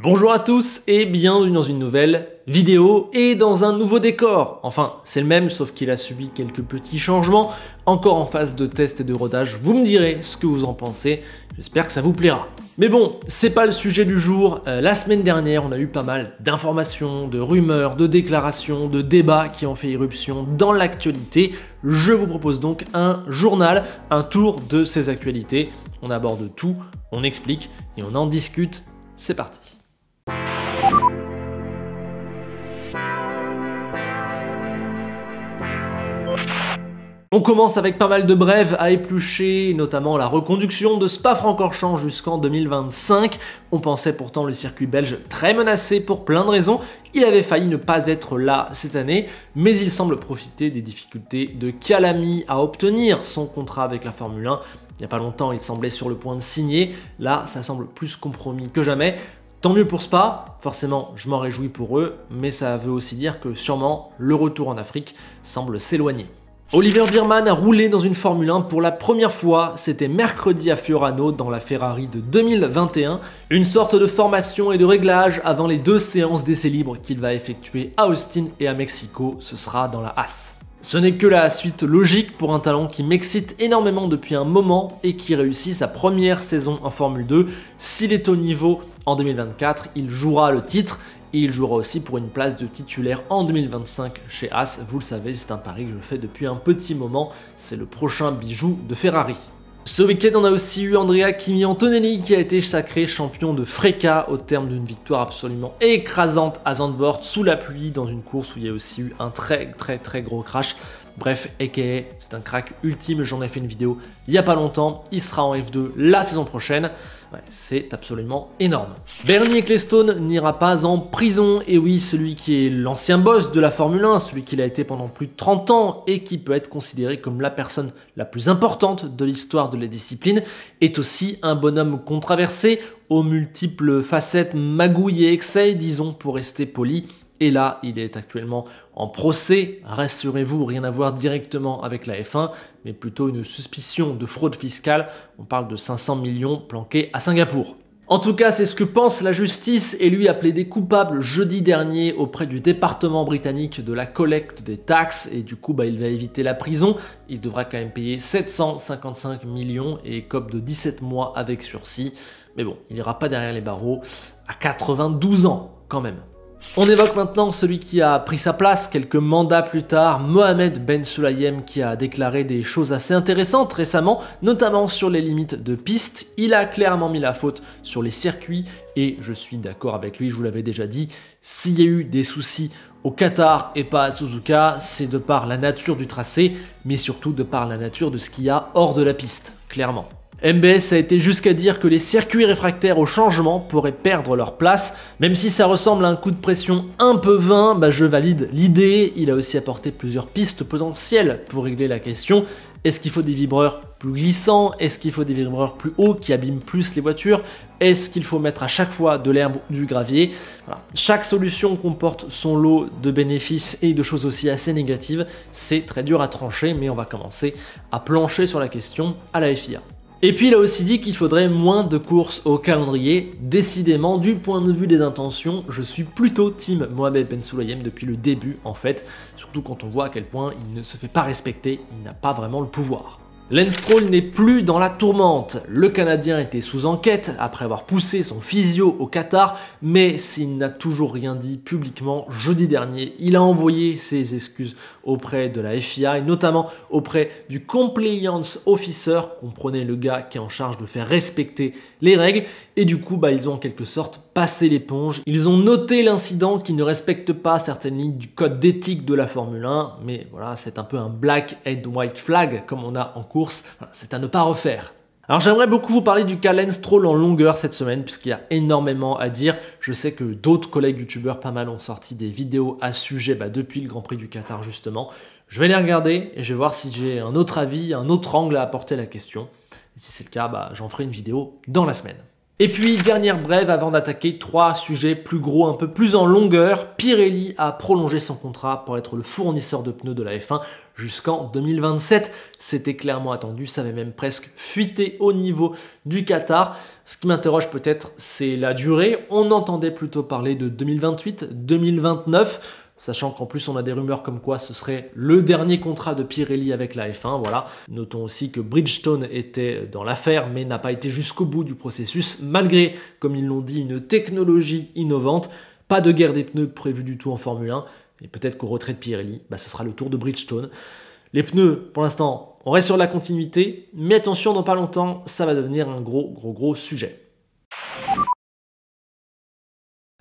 Bonjour à tous et bienvenue dans une nouvelle vidéo et dans un nouveau décor. Enfin, c'est le même sauf qu'il a subi quelques petits changements, encore en phase de test et de rodage. Vous me direz ce que vous en pensez, j'espère que ça vous plaira. Mais bon, c'est pas le sujet du jour. La semaine dernière, on a eu pas mal d'informations, de rumeurs, de déclarations, de débats qui ont fait irruption dans l'actualité. Je vous propose donc un journal, un tour de ces actualités. On aborde tout, on explique et on en discute. C'est parti. On commence avec pas mal de brèves à éplucher, notamment la reconduction de Spa-Francorchamps jusqu'en 2025. On pensait pourtant le circuit belge très menacé pour plein de raisons. Il avait failli ne pas être là cette année, mais il semble profiter des difficultés de Kyalami à obtenir son contrat avec la Formule 1. Il n'y a pas longtemps, il semblait sur le point de signer. Là, ça semble plus compromis que jamais. Tant mieux pour Spa, forcément je m'en réjouis pour eux, mais ça veut aussi dire que sûrement le retour en Afrique semble s'éloigner. Oliver Biermann a roulé dans une Formule 1 pour la première fois, c'était mercredi à Fiorano dans la Ferrari de 2021, une sorte de formation et de réglage avant les 2 séances d'essais libres qu'il va effectuer à Austin et à Mexico, ce sera dans la Haas. Ce n'est que la suite logique pour un talent qui m'excite énormément depuis un moment et qui réussit sa première saison en Formule 2. S'il est au niveau en 2024, il jouera le titre et il jouera aussi pour une place de titulaire en 2025 chez Haas. Vous le savez, c'est un pari que je fais depuis un petit moment, c'est le prochain bijou de Ferrari. Ce week-end, on a aussi eu Andrea Kimi Antonelli qui a été sacré champion de FRECA au terme d'une victoire absolument écrasante à Zandvoort sous la pluie dans une course où il y a aussi eu un très gros crash. Bref, aka, c'est un crack ultime, j'en ai fait une vidéo il n'y a pas longtemps, il sera en F2 la saison prochaine, ouais, c'est absolument énorme. Bernie Ecclestone n'ira pas en prison, et oui, celui qui est l'ancien boss de la Formule 1, celui qui l'a été pendant plus de 30 ans et qui peut être considéré comme la personne la plus importante de l'histoire de la discipline, est aussi un bonhomme controversé, aux multiples facettes magouilles et excès, disons pour rester poli. Et là, il est actuellement en procès, rassurez-vous, rien à voir directement avec la F1, mais plutôt une suspicion de fraude fiscale. On parle de 500 millions planqués à Singapour. En tout cas, c'est ce que pense la justice et lui a plaidé coupable jeudi dernier auprès du département britannique de la collecte des taxes et du coup, il va éviter la prison. Il devra quand même payer 755 millions et écope de 17 mois avec sursis. Mais bon, il n'ira pas derrière les barreaux à 92 ans quand même. On évoque maintenant celui qui a pris sa place quelques mandats plus tard, Mohamed Ben Sulayem, qui a déclaré des choses assez intéressantes récemment, notamment sur les limites de piste. Il a clairement mis la faute sur les circuits et je suis d'accord avec lui, je vous l'avais déjà dit, s'il y a eu des soucis au Qatar et pas à Suzuka, c'est de par la nature du tracé, mais surtout de par la nature de ce qu'il y a hors de la piste, clairement. MBS a été jusqu'à dire que les circuits réfractaires au changement pourraient perdre leur place, même si ça ressemble à un coup de pression un peu vain, je valide l'idée. Il a aussi apporté plusieurs pistes potentielles pour régler la question. Est-ce qu'il faut des vibreurs plus glissants? Est-ce qu'il faut des vibreurs plus hauts qui abîment plus les voitures? Est-ce qu'il faut mettre à chaque fois de l'herbe ou du gravier? Voilà. Chaque solution comporte son lot de bénéfices et de choses aussi assez négatives. C'est très dur à trancher, mais on va commencer à plancher sur la question à la FIA. Et puis il a aussi dit qu'il faudrait moins de courses au calendrier. Décidément, du point de vue des intentions, je suis plutôt team Mohamed Ben Sulayem depuis le début en fait, surtout quand on voit à quel point il ne se fait pas respecter, il n'a pas vraiment le pouvoir. Lance Stroll n'est plus dans la tourmente. Le Canadien était sous enquête après avoir poussé son physio au Qatar, mais s'il n'a toujours rien dit publiquement, jeudi dernier, il a envoyé ses excuses auprès de la FIA et notamment auprès du Compliance Officer, comprenez le gars qui est en charge de faire respecter les règles, et du coup ils ont en quelque sorte passé l'éponge. Ils ont noté l'incident qui ne respecte pas certaines lignes du code d'éthique de la Formule 1, mais voilà, c'est un peu un black and white flag comme on a en course, c'est à ne pas refaire. Alors j'aimerais beaucoup vous parler du cas Lance Stroll en longueur cette semaine puisqu'il y a énormément à dire. Je sais que d'autres collègues youtubeurs pas mal ont sorti des vidéos à ce sujet depuis le Grand Prix du Qatar justement. Je vais les regarder et je vais voir si j'ai un autre avis, un autre angle à apporter à la question. Et si c'est le cas, j'en ferai une vidéo dans la semaine. Et puis, dernière brève avant d'attaquer 3 sujets plus gros, un peu plus en longueur. Pirelli a prolongé son contrat pour être le fournisseur de pneus de la F1 jusqu'en 2027. C'était clairement attendu, ça avait même presque fuité au niveau du Qatar. Ce qui m'interroge peut-être, c'est la durée. On entendait plutôt parler de 2028, 2029. Sachant qu'en plus on a des rumeurs comme quoi ce serait le dernier contrat de Pirelli avec la F1, voilà. Notons aussi que Bridgestone était dans l'affaire mais n'a pas été jusqu'au bout du processus, malgré, comme ils l'ont dit, une technologie innovante. Pas de guerre des pneus prévue du tout en Formule 1, et peut-être qu'au retrait de Pirelli, ce sera le tour de Bridgestone. Les pneus, pour l'instant, on reste sur la continuité, mais attention, dans pas longtemps, ça va devenir un gros sujet.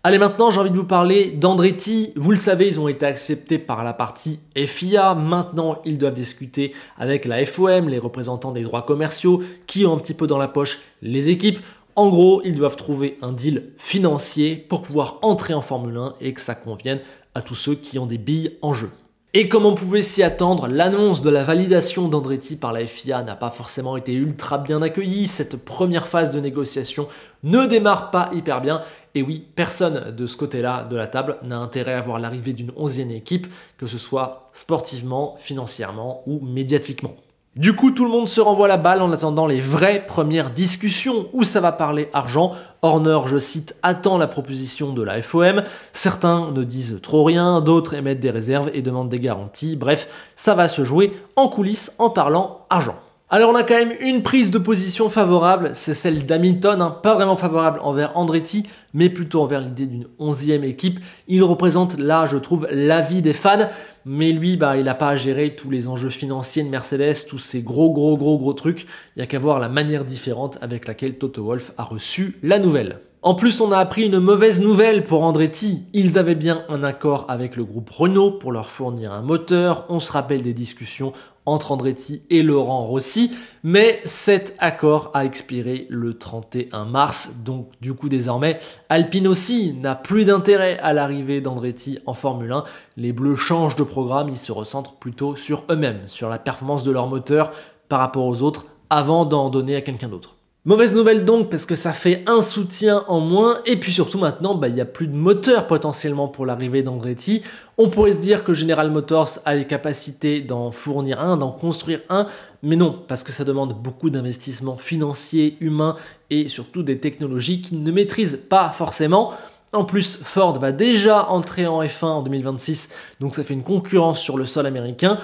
Allez, maintenant j'ai envie de vous parler d'Andretti. Vous le savez, ils ont été acceptés par la partie FIA. Maintenant, ils doivent discuter avec la FOM, les représentants des droits commerciaux, qui ont un petit peu dans la poche les équipes. En gros, ils doivent trouver un deal financier pour pouvoir entrer en Formule 1 et que ça convienne à tous ceux qui ont des billes en jeu. Et comme on pouvait s'y attendre, l'annonce de la validation d'Andretti par la FIA n'a pas forcément été ultra bien accueillie. Cette première phase de négociation ne démarre pas hyper bien. Et oui, personne de ce côté-là de la table n'a intérêt à voir l'arrivée d'une 11e équipe, que ce soit sportivement, financièrement ou médiatiquement. Du coup, tout le monde se renvoie la balle en attendant les vraies premières discussions où ça va parler argent. Horner, je cite, attend la proposition de la FOM. Certains ne disent trop rien, d'autres émettent des réserves et demandent des garanties. Bref, ça va se jouer en coulisses en parlant argent. Alors on a quand même une prise de position favorable, c'est celle d'Hamilton, pas vraiment favorable envers Andretti, mais plutôt envers l'idée d'une 11e équipe. Il représente là, je trouve, l'avis des fans, mais lui, il n'a pas à gérer tous les enjeux financiers de Mercedes, tous ces gros trucs. Il n'y a qu'à voir la manière différente avec laquelle Toto Wolff a reçu la nouvelle. En plus, on a appris une mauvaise nouvelle pour Andretti. Ils avaient bien un accord avec le groupe Renault pour leur fournir un moteur. On se rappelle des discussions entre Andretti et Laurent Rossi, mais cet accord a expiré le 31 mars. Donc du coup, désormais, Alpine aussi n'a plus d'intérêt à l'arrivée d'Andretti en Formule 1. Les Bleus changent de programme, ils se recentrent plutôt sur eux-mêmes, sur la performance de leur moteur par rapport aux autres, avant d'en donner à quelqu'un d'autre. Mauvaise nouvelle donc, parce que ça fait un soutien en moins, et puis surtout maintenant, il n'y a plus de moteur potentiellement pour l'arrivée d'Andretti. On pourrait se dire que General Motors a les capacités d'en fournir un, d'en construire un, mais non, parce que ça demande beaucoup d'investissements financiers, humains, et surtout des technologies qu'ils ne maîtrisent pas forcément. En plus, Ford va déjà entrer en F1 en 2026, donc ça fait une concurrence sur le sol américain.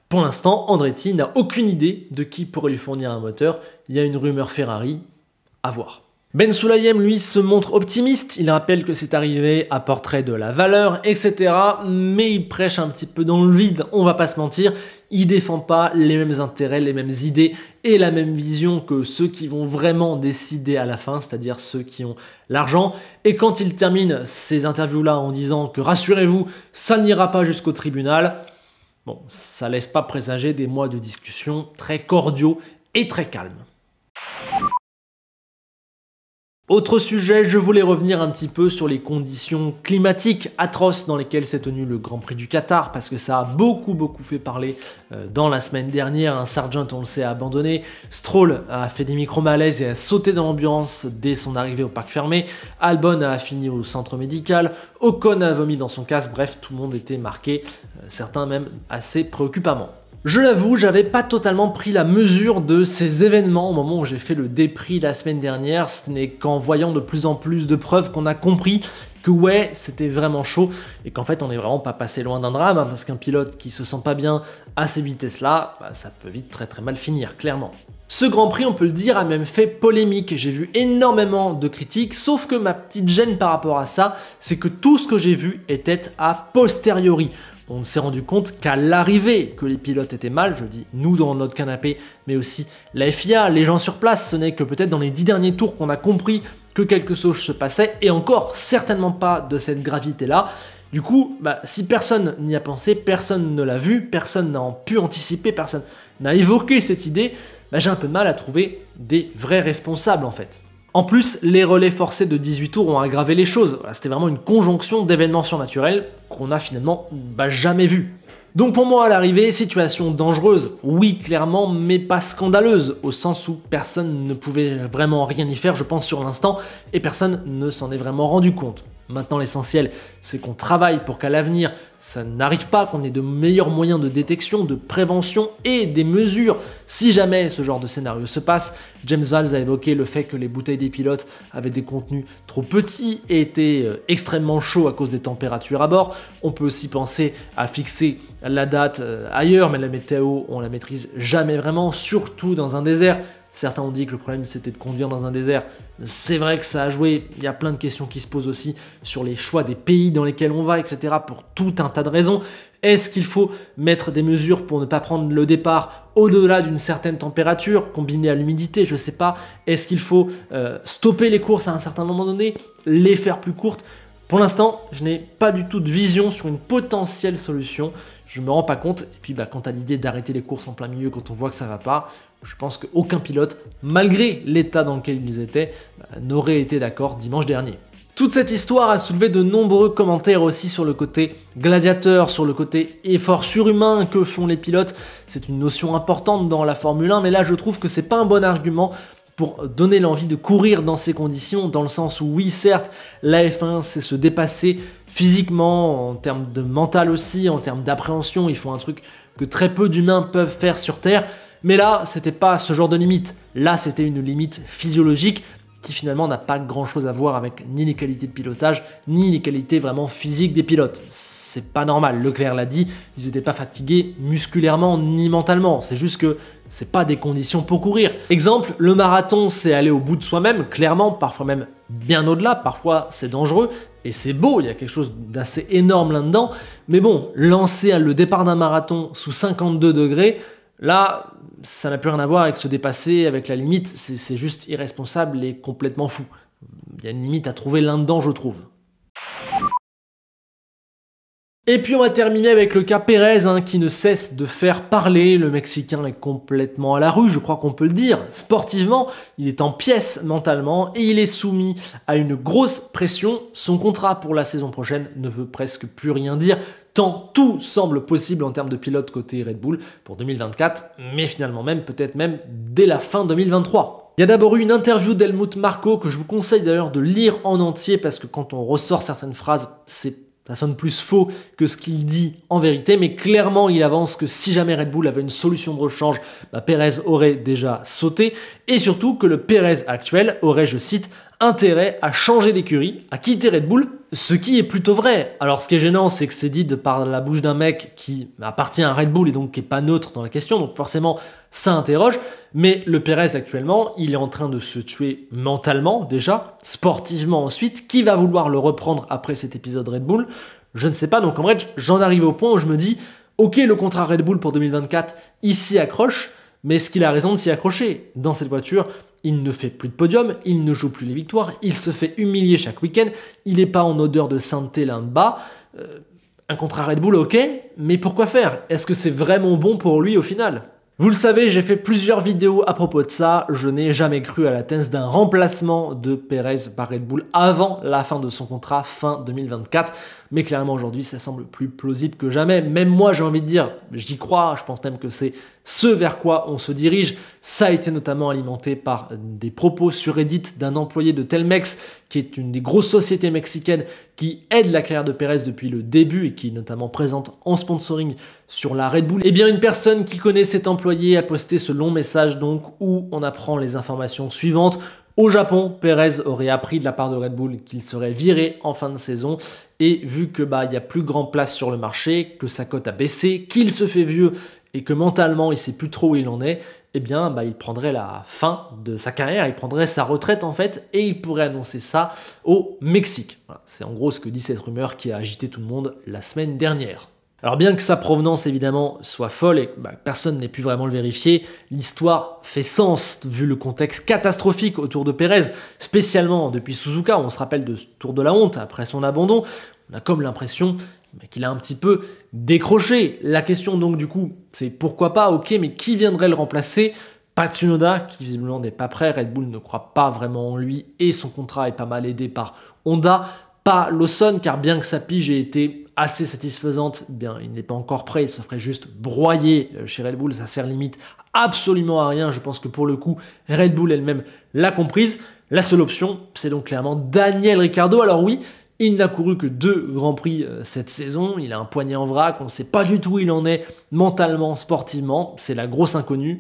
Pour l'instant, Andretti n'a aucune idée de qui pourrait lui fournir un moteur. Il y a une rumeur Ferrari, à voir. Ben Sulayem, lui, se montre optimiste. Il rappelle que cette arrivée apporterait de la valeur, etc. Mais il prêche un petit peu dans le vide, on va pas se mentir. Il défend pas les mêmes intérêts, les mêmes idées et la même vision que ceux qui vont vraiment décider à la fin, c'est-à-dire ceux qui ont l'argent. Et quand il termine ces interviews-là en disant que rassurez-vous, ça n'ira pas jusqu'au tribunal, bon, ça laisse pas présager des mois de discussion très cordiaux et très calmes. Autre sujet, je voulais revenir un petit peu sur les conditions climatiques atroces dans lesquelles s'est tenu le Grand Prix du Qatar, parce que ça a beaucoup fait parler dans la semaine dernière. Un Sargent, on le sait, a abandonné. Stroll a fait des micro-malaises et a sauté dans l'ambulance dès son arrivée au parc fermé. Albon a fini au centre médical. Ocon a vomi dans son casque. Bref, tout le monde était marqué, certains même assez préoccupamment. Je l'avoue, j'avais pas totalement pris la mesure de ces événements au moment où j'ai fait le débrief la semaine dernière. Ce n'est qu'en voyant de plus en plus de preuves qu'on a compris que ouais, c'était vraiment chaud et qu'en fait on n'est vraiment pas passé loin d'un drame, parce qu'un pilote qui se sent pas bien à ces vitesses-là, ça peut vite très mal finir, clairement. Ce Grand Prix, on peut le dire, a même fait polémique. J'ai vu énormément de critiques, sauf que ma petite gêne par rapport à ça, c'est que tout ce que j'ai vu était a posteriori. On s'est rendu compte qu'à l'arrivée que les pilotes étaient mal, je dis nous dans notre canapé, mais aussi la FIA, les gens sur place, ce n'est que peut-être dans les 10 derniers tours qu'on a compris que quelque chose se passait, et encore certainement pas de cette gravité-là. Du coup, si personne n'y a pensé, personne ne l'a vu, personne n'a pu anticiper, personne n'a évoqué cette idée, j'ai un peu de mal à trouver des vrais responsables en fait. En plus, les relais forcés de 18 tours ont aggravé les choses. Voilà, c'était vraiment une conjonction d'événements surnaturels qu'on a finalement jamais vu. Donc pour moi, à l'arrivée, situation dangereuse, oui clairement, mais pas scandaleuse, au sens où personne ne pouvait vraiment rien y faire, je pense, sur l'instant, et personne ne s'en est vraiment rendu compte. Maintenant, l'essentiel, c'est qu'on travaille pour qu'à l'avenir, ça n'arrive pas, qu'on ait de meilleurs moyens de détection, de prévention et des mesures si jamais ce genre de scénario se passe. James Valls a évoqué le fait que les bouteilles des pilotes avaient des contenus trop petits et étaient extrêmement chauds à cause des températures à bord. On peut aussi penser à fixer la date ailleurs, mais la météo, on la maîtrise jamais vraiment, surtout dans un désert. Certains ont dit que le problème c'était de conduire dans un désert. C'est vrai que ça a joué, il y a plein de questions qui se posent aussi sur les choix des pays dans lesquels on va, etc. pour tout un tas de raisons. Est-ce qu'il faut mettre des mesures pour ne pas prendre le départ au-delà d'une certaine température, combinée à l'humidité, je sais pas. Est-ce qu'il faut stopper les courses à un certain moment donné, les faire plus courtes? Pour l'instant, je n'ai pas du tout de vision sur une potentielle solution. Je me rends pas compte. Et puis, quant à l'idée d'arrêter les courses en plein milieu quand on voit que ça va pas, je pense qu'aucun pilote, malgré l'état dans lequel ils étaient, n'aurait été d'accord dimanche dernier. Toute cette histoire a soulevé de nombreux commentaires aussi sur le côté gladiateur, sur le côté effort surhumain que font les pilotes. C'est une notion importante dans la Formule 1, mais là je trouve que c'est pas un bon argument pour donner l'envie de courir dans ces conditions, dans le sens où oui certes, la F1 c'est se dépasser physiquement, en termes de mental aussi, en termes d'appréhension, ils font un truc que très peu d'humains peuvent faire sur Terre, mais là c'était pas ce genre de limite, là c'était une limite physiologique qui finalement n'a pas grand chose à voir avec ni les qualités de pilotage, ni les qualités vraiment physiques des pilotes. C'est pas normal, Leclerc l'a dit, ils n'étaient pas fatigués musculairement ni mentalement, c'est juste que c'est pas des conditions pour courir. Exemple, le marathon c'est aller au bout de soi-même, clairement, parfois même bien au-delà, parfois c'est dangereux, et c'est beau, il y a quelque chose d'assez énorme là-dedans, mais bon, lancer le départ d'un marathon sous 52 degrés, là, ça n'a plus rien à voir avec se dépasser, avec la limite, c'est juste irresponsable et complètement fou. Il y a une limite à trouver là-dedans, je trouve. Et puis on va terminer avec le cas Pérez qui ne cesse de faire parler. Le Mexicain est complètement à la rue, je crois qu'on peut le dire. Sportivement, il est en pièces mentalement et il est soumis à une grosse pression. Son contrat pour la saison prochaine ne veut presque plus rien dire, tant tout semble possible en termes de pilote côté Red Bull pour 2024, mais finalement même, peut-être même dès la fin 2023. Il y a d'abord eu une interview d'Helmut Marko que je vous conseille d'ailleurs de lire en entier parce que quand on ressort certaines phrases, ça sonne plus faux que ce qu'il dit en vérité, mais clairement il avance que si jamais Red Bull avait une solution de rechange, Pérez aurait déjà sauté, et surtout que le Pérez actuel aurait, je cite, intérêt à changer d'écurie, à quitter Red Bull, ce qui est plutôt vrai. Alors ce qui est gênant, c'est que c'est dit de par la bouche d'un mec qui appartient à Red Bull et donc qui n'est pas neutre dans la question, donc forcément ça interroge, mais le Pérez actuellement, il est en train de se tuer mentalement déjà, sportivement ensuite, qui va vouloir le reprendre après cet épisode Red Bull? Je ne sais pas, donc en vrai j'en arrive au point où je me dis, ok le contrat Red Bull pour 2024, il s'y accroche, mais est-ce qu'il a raison de s'y accrocher? Dans cette voiture, il ne fait plus de podium, il ne joue plus les victoires, il se fait humilier chaque week-end, il n'est pas en odeur de sainteté là-bas. Un contrat Red Bull, ok, mais pourquoi faire? Est-ce que c'est vraiment bon pour lui au final? Vous le savez, j'ai fait plusieurs vidéos à propos de ça, je n'ai jamais cru à la thèse d'un remplacement de Pérez par Red Bull avant la fin de son contrat, fin 2024, mais clairement aujourd'hui ça semble plus plausible que jamais, même moi j'ai envie de dire, j'y crois, je pense même que c'est ce vers quoi on se dirige. Ça a été notamment alimenté par des propos sur Reddit d'un employé de Telmex, qui est une des grosses sociétés mexicaines qui aide la carrière de Pérez depuis le début et qui est notamment présente en sponsoring sur la Red Bull. Et bien une personne qui connaît cet employé a posté ce long message donc où on apprend les informations suivantes. Au Japon, Pérez aurait appris de la part de Red Bull qu'il serait viré en fin de saison et vu que il y a plus grand place sur le marché, que sa cote a baissé, qu'il se fait vieux et que mentalement il sait plus trop où il en est, eh bien il prendrait la fin de sa carrière, il prendrait sa retraite en fait et il pourrait annoncer ça au Mexique. Voilà, c'est en gros ce que dit cette rumeur qui a agité tout le monde la semaine dernière. Alors bien que sa provenance évidemment soit folle et que personne n'ait pu vraiment le vérifier, l'histoire fait sens vu le contexte catastrophique autour de Pérez, spécialement depuis Suzuka. On se rappelle de ce Tour de la honte après son abandon, on a comme l'impression qu'il a un petit peu décroché. La question donc du coup c'est pourquoi pas, ok, mais qui viendrait le remplacer? pas Tsunoda, qui visiblement n'est pas prêt, Red Bull ne croit pas vraiment en lui et son contrat est pas mal aidé par Honda. Pas Lawson, car bien que sa pige ait été assez satisfaisante, bien il n'est pas encore prêt, il se ferait juste broyer chez Red Bull, ça sert limite absolument à rien. Je pense que pour le coup, Red Bull elle-même l'a comprise. La seule option, c'est donc clairement Daniel Ricciardo. Alors oui, il n'a couru que 2 Grands Prix cette saison, il a un poignet en vrac, on ne sait pas du tout où il en est mentalement, sportivement, c'est la grosse inconnue.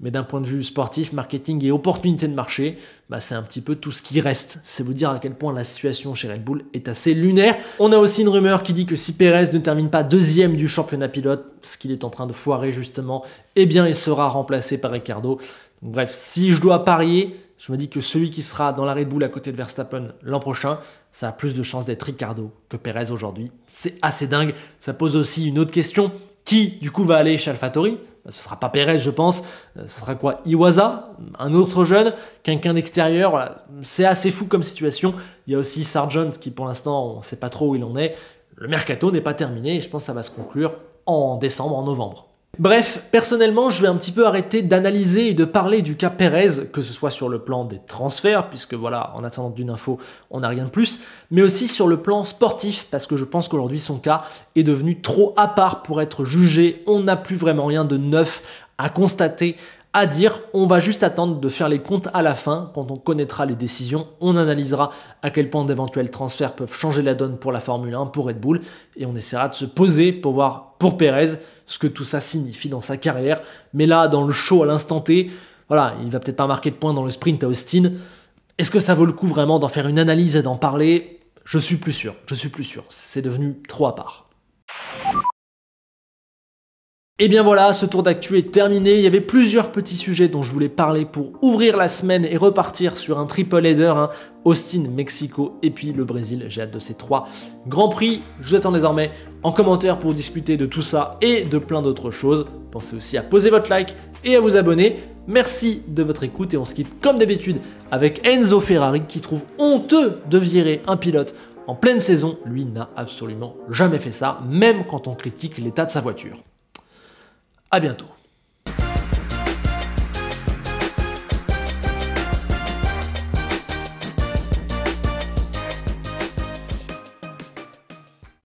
Mais d'un point de vue sportif, marketing et opportunité de marché, c'est un petit peu tout ce qui reste. C'est vous dire à quel point la situation chez Red Bull est assez lunaire. On a aussi une rumeur qui dit que si Pérez ne termine pas 2e du championnat pilote, ce qu'il est en train de foirer justement, eh bien il sera remplacé par Ricciardo. Donc, bref, si je dois parier, je me dis que celui qui sera dans la Red Bull à côté de Verstappen l'an prochain, ça a plus de chances d'être Ricciardo que Pérez aujourd'hui. C'est assez dingue. Ça pose aussi une autre question. Qui, du coup, va aller chez AlphaTauri ? Ce ne sera pas Pérez, je pense. Ce sera quoi ? Iwasa ? Un autre jeune ? Quelqu'un d'extérieur ? Voilà. C'est assez fou comme situation. Il y a aussi Sargent qui, pour l'instant, on ne sait pas trop où il en est. Le mercato n'est pas terminé et je pense que ça va se conclure en décembre, en novembre. Bref, personnellement, je vais un petit peu arrêter d'analyser et de parler du cas Pérez, que ce soit sur le plan des transferts, puisque voilà, en attendant d'une info, on n'a rien de plus, mais aussi sur le plan sportif, parce que je pense qu'aujourd'hui, son cas est devenu trop à part pour être jugé. On n'a plus vraiment rien de neuf à constater, à dire. On va juste attendre de faire les comptes à la fin. Quand on connaîtra les décisions, on analysera à quel point d'éventuels transferts peuvent changer la donne pour la Formule 1, pour Red Bull, et on essaiera de se poser pour voir pour Pérez ce que tout ça signifie dans sa carrière. Mais là, dans le show à l'instant T, voilà, il va peut-être pas marquer de points dans le sprint à Austin. Est-ce que ça vaut le coup vraiment d'en faire une analyse et d'en parler ? Je suis plus sûr. C'est devenu trop à part. Et bien voilà, ce tour d'actu est terminé. Il y avait plusieurs petits sujets dont je voulais parler pour ouvrir la semaine et repartir sur un triple header, Austin, Mexico et puis le Brésil. J'ai hâte de ces 3 Grands Prix. Je vous attends désormais en commentaire pour discuter de tout ça et de plein d'autres choses. Pensez aussi à poser votre like et à vous abonner. Merci de votre écoute et on se quitte comme d'habitude avec Enzo Ferrari qui trouve honteux de virer un pilote en pleine saison. Lui n'a absolument jamais fait ça, même quand on critique l'état de sa voiture. À bientôt.